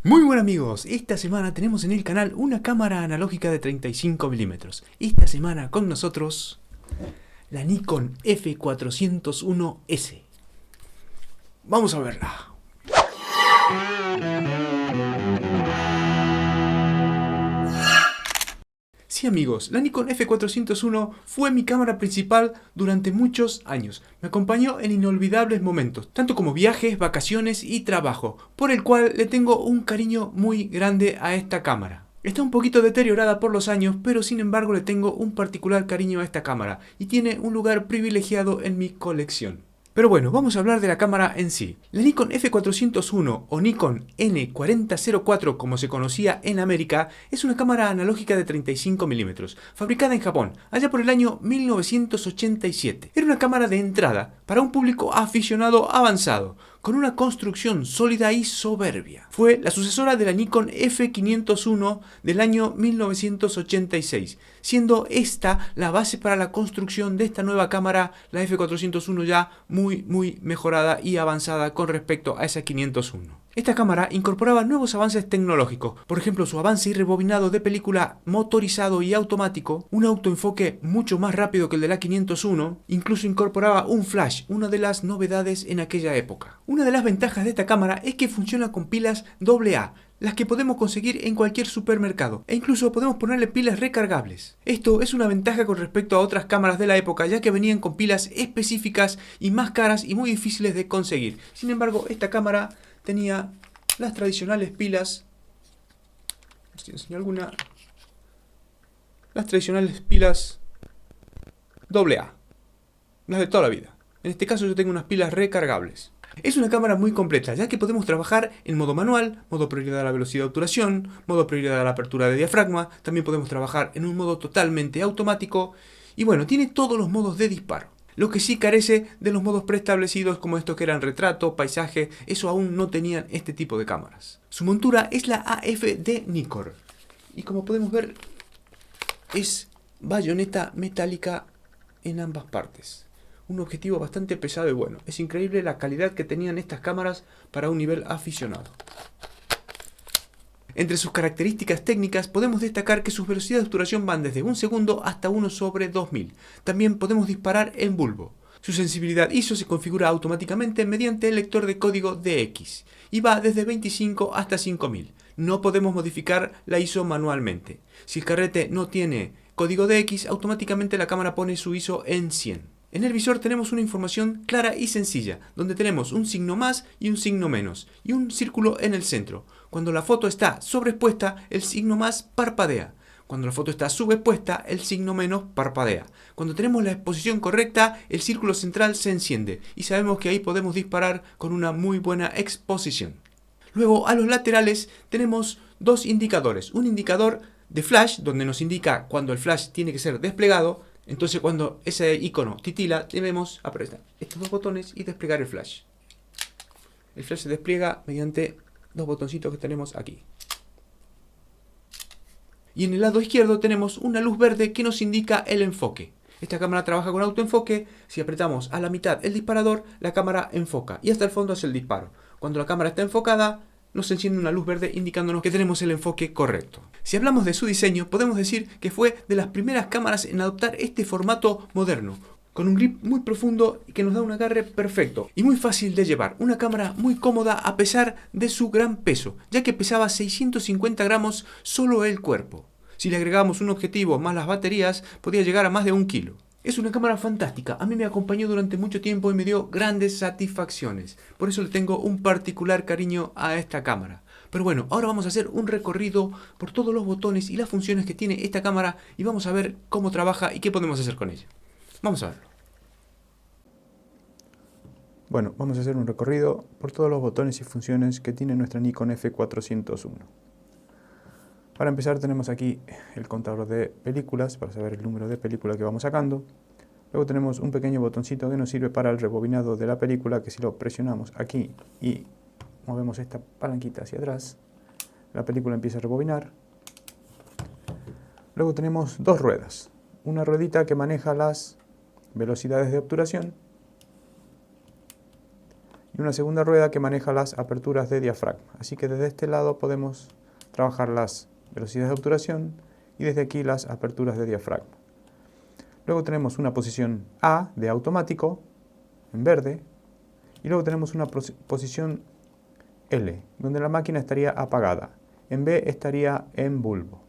Muy buenas amigos, esta semana tenemos en el canal una cámara analógica de 35 milímetros. Esta semana con nosotros la Nikon F401S. Vamos a verla. Sí amigos, la Nikon F401 fue mi cámara principal durante muchos años. Me acompañó en inolvidables momentos, tanto como viajes, vacaciones y trabajo, por el cual le tengo un cariño muy grande a esta cámara. Está un poquito deteriorada por los años, pero sin embargo le tengo un particular cariño a esta cámara y tiene un lugar privilegiado en mi colección. Pero bueno, vamos a hablar de la cámara en sí. La Nikon F401 o Nikon N4004 como se conocía en América es una cámara analógica de 35 milímetros, fabricada en Japón, allá por el año 1987. Era una cámara de entrada para un público aficionado avanzado, con una construcción sólida y soberbia. Fue la sucesora de la Nikon F501 del año 1986, siendo esta la base para la construcción de esta nueva cámara, la F401 ya muy mejorada y avanzada con respecto a esa 501. Esta cámara incorporaba nuevos avances tecnológicos, por ejemplo su avance y rebobinado de película motorizado y automático, un autoenfoque mucho más rápido que el de la 501, incluso incorporaba un flash, una de las novedades en aquella época. Una de las ventajas de esta cámara es que funciona con pilas AA, las que podemos conseguir en cualquier supermercado, e incluso podemos ponerle pilas recargables. Esto es una ventaja con respecto a otras cámaras de la época, ya que venían con pilas específicas y más caras y muy difíciles de conseguir. Sin embargo, esta cámara tenía las tradicionales pilas, si enseño alguna, las tradicionales pilas AA, las de toda la vida. En este caso yo tengo unas pilas recargables. Es una cámara muy completa, ya que podemos trabajar en modo manual, modo prioridad a la velocidad de obturación, modo prioridad a la apertura de diafragma, también podemos trabajar en un modo totalmente automático, y bueno, tiene todos los modos de disparo. Lo que sí carece de los modos preestablecidos como estos que eran retrato, paisaje, eso aún no tenían este tipo de cámaras. Su montura es la AF de Nikkor, y como podemos ver es bayoneta metálica en ambas partes. Un objetivo bastante pesado y bueno. Es increíble la calidad que tenían estas cámaras para un nivel aficionado. Entre sus características técnicas podemos destacar que sus velocidades de obturación van desde 1 segundo hasta 1/2000. También podemos disparar en bulbo. Su sensibilidad ISO se configura automáticamente mediante el lector de código DX y va desde 25 hasta 5000. No podemos modificar la ISO manualmente. Si el carrete no tiene código DX, automáticamente la cámara pone su ISO en 100. En el visor tenemos una información clara y sencilla, donde tenemos un signo más y un signo menos, y un círculo en el centro. Cuando la foto está sobreexpuesta, el signo más parpadea. Cuando la foto está subexpuesta, el signo menos parpadea. Cuando tenemos la exposición correcta, el círculo central se enciende, y sabemos que ahí podemos disparar con una muy buena exposición. Luego, a los laterales tenemos dos indicadores. Un indicador de flash, donde nos indica cuando el flash tiene que ser desplegado. Entonces cuando ese icono titila debemos apretar estos dos botones y desplegar el flash. El flash se despliega mediante dos botoncitos que tenemos aquí. Y en el lado izquierdo tenemos una luz verde que nos indica el enfoque. Esta cámara trabaja con autoenfoque. Si apretamos a la mitad el disparador, la cámara enfoca y hasta el fondo hace el disparo. Cuando la cámara está enfocada, nos enciende una luz verde indicándonos que tenemos el enfoque correcto. Si hablamos de su diseño, podemos decir que fue de las primeras cámaras en adoptar este formato moderno, con un grip muy profundo y que nos da un agarre perfecto y muy fácil de llevar. Una cámara muy cómoda a pesar de su gran peso, ya que pesaba 650 gramos solo el cuerpo. Si le agregamos un objetivo más las baterías, podía llegar a más de 1 kilo. Es una cámara fantástica, a mí me acompañó durante mucho tiempo y me dio grandes satisfacciones. Por eso le tengo un particular cariño a esta cámara. Pero bueno, ahora vamos a hacer un recorrido por todos los botones y las funciones que tiene esta cámara y vamos a ver cómo trabaja y qué podemos hacer con ella. Vamos a verlo. Bueno, vamos a hacer un recorrido por todos los botones y funciones que tiene nuestra Nikon F401. Para empezar tenemos aquí el contador de películas para saber el número de películas que vamos sacando. Luego tenemos un pequeño botoncito que nos sirve para el rebobinado de la película, que si lo presionamos aquí y movemos esta palanquita hacia atrás, la película empieza a rebobinar. Luego tenemos dos ruedas. Una ruedita que maneja las velocidades de obturación y una segunda rueda que maneja las aperturas de diafragma. Así que desde este lado podemos trabajar las velocidades de obturación y desde aquí las aperturas de diafragma. Luego tenemos una posición A de automático en verde y luego tenemos una posición L, donde la máquina estaría apagada. En B estaría en bulbo.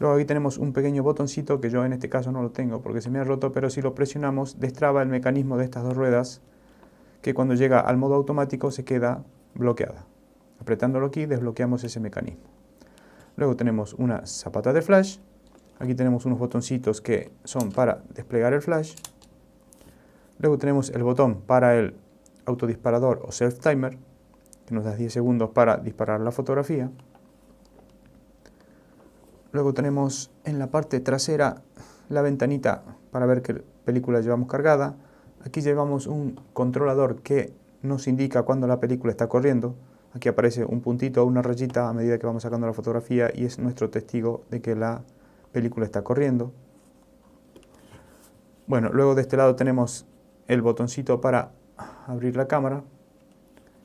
Luego aquí tenemos un pequeño botoncito que yo en este caso no lo tengo porque se me ha roto, pero si lo presionamos destraba el mecanismo de estas dos ruedas que cuando llega al modo automático se queda bloqueada. Apretándolo aquí desbloqueamos ese mecanismo. Luego tenemos una zapata de flash. Aquí tenemos unos botoncitos que son para desplegar el flash. Luego tenemos el botón para el autodisparador o self timer, que nos da 10 segundos para disparar la fotografía. Luego tenemos en la parte trasera la ventanita para ver qué película llevamos cargada. Aquí llevamos un controlador que nos indica cuando la película está corriendo. Aquí aparece un puntito o una rayita a medida que vamos sacando la fotografía y es nuestro testigo de que la película está corriendo. Bueno, luego de este lado tenemos el botoncito para abrir la cámara,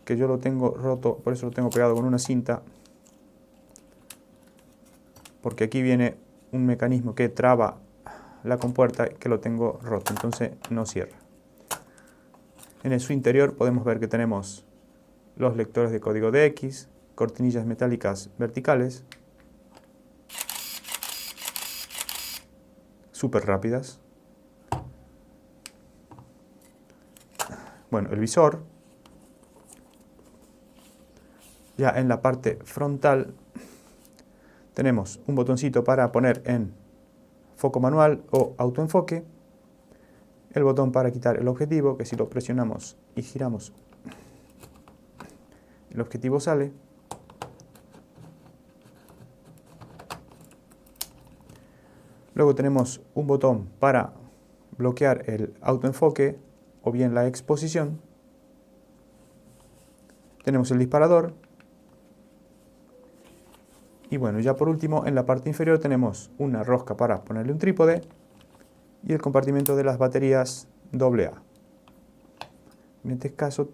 que yo lo tengo roto, por eso lo tengo pegado con una cinta, porque aquí viene un mecanismo que traba la compuerta que lo tengo roto, entonces no cierra. En su interior podemos ver que tenemos los lectores de código DX, cortinillas metálicas verticales, súper rápidas. Bueno, el visor. Ya en la parte frontal tenemos un botoncito para poner en foco manual o autoenfoque. El botón para quitar el objetivo, que si lo presionamos y giramos, el objetivo sale. Luego tenemos un botón para bloquear el autoenfoque o bien la exposición. Tenemos el disparador. Y bueno, ya por último, en la parte inferior tenemos una rosca para ponerle un trípode y el compartimento de las baterías AA. En este caso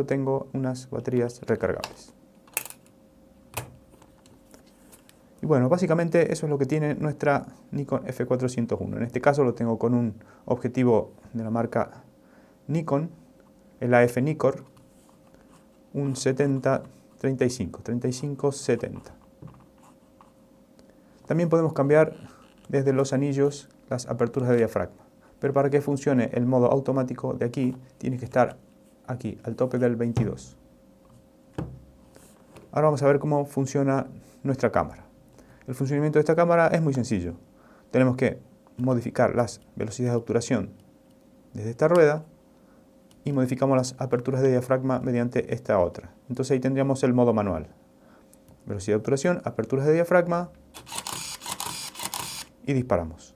tengo unas baterías recargables. Y bueno, básicamente eso es lo que tiene nuestra Nikon F401. En este caso lo tengo con un objetivo de la marca Nikon, el AF Nikkor, un 35-70. También podemos cambiar desde los anillos las aperturas de diafragma. Pero para que funcione el modo automático de aquí, tiene que estar aquí, al tope del 22. Ahora vamos a ver cómo funciona nuestra cámara. El funcionamiento de esta cámara es muy sencillo. Tenemos que modificar las velocidades de obturación desde esta rueda y modificamos las aperturas de diafragma mediante esta otra. Entonces ahí tendríamos el modo manual. Velocidad de obturación, aperturas de diafragma y disparamos.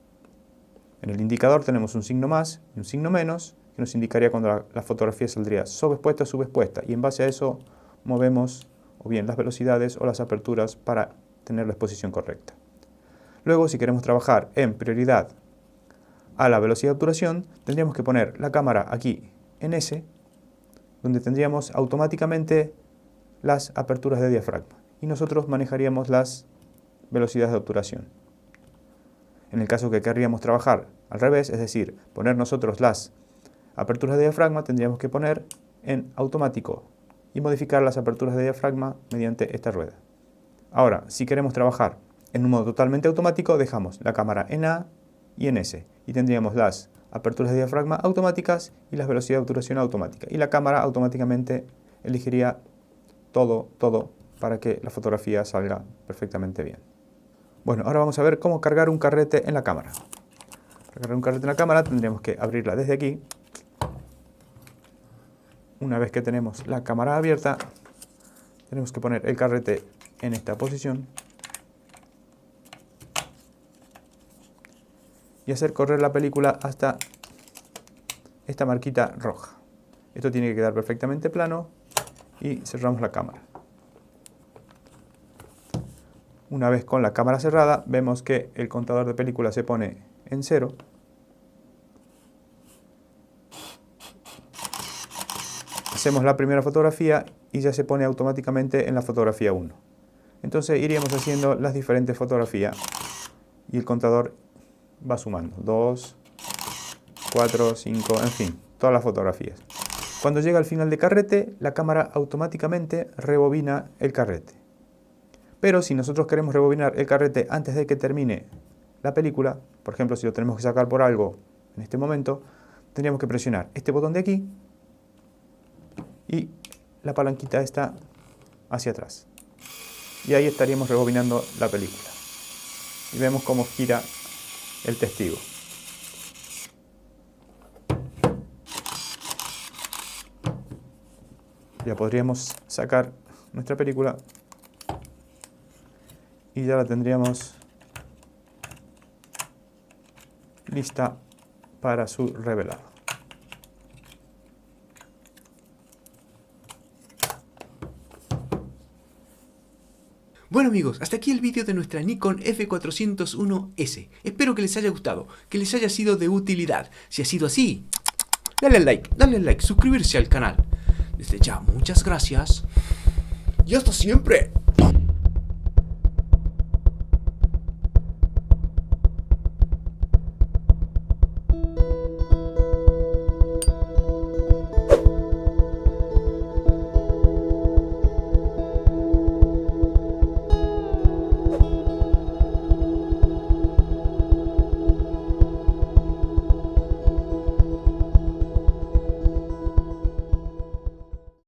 En el indicador tenemos un signo más y un signo menos que nos indicaría cuando la fotografía saldría sobreexpuesta o subexpuesta, y en base a eso movemos o bien las velocidades o las aperturas para tener la exposición correcta. Luego, si queremos trabajar en prioridad a la velocidad de obturación, tendríamos que poner la cámara aquí en S, donde tendríamos automáticamente las aperturas de diafragma y nosotros manejaríamos las velocidades de obturación. En el caso que querríamos trabajar al revés, es decir, poner nosotros las aperturas de diafragma, tendríamos que poner en automático y modificar las aperturas de diafragma mediante esta rueda. Ahora, si queremos trabajar en un modo totalmente automático, dejamos la cámara en A y en S y tendríamos las aperturas de diafragma automáticas y las velocidades de obturación automática. Y la cámara automáticamente elegiría todo para que la fotografía salga perfectamente bien. Bueno, ahora vamos a ver cómo cargar un carrete en la cámara. Para cargar un carrete en la cámara tendremos que abrirla desde aquí. Una vez que tenemos la cámara abierta, tenemos que poner el carrete en esta posición y hacer correr la película hasta esta marquita roja. Esto tiene que quedar perfectamente plano y cerramos la cámara. Una vez con la cámara cerrada, vemos que el contador de película se pone en 0. hacemos la primera fotografía y ya se pone automáticamente en la fotografía 1. Entonces iríamos haciendo las diferentes fotografías y el contador va sumando. 2, 4, 5, en fin, todas las fotografías. Cuando llega al final de carrete, la cámara automáticamente rebobina el carrete. Pero si nosotros queremos rebobinar el carrete antes de que termine la película, por ejemplo, si lo tenemos que sacar por algo en este momento, tendríamos que presionar este botón de aquí y la palanquita está hacia atrás. Y ahí estaríamos rebobinando la película. Y vemos cómo gira el testigo. Ya podríamos sacar nuestra película y ya la tendríamos lista para su revelado. Bueno amigos, hasta aquí el vídeo de nuestra Nikon F401S. Espero que les haya gustado, que les haya sido de utilidad. Si ha sido así, dale al like, suscribirse al canal. Desde ya, muchas gracias y hasta siempre.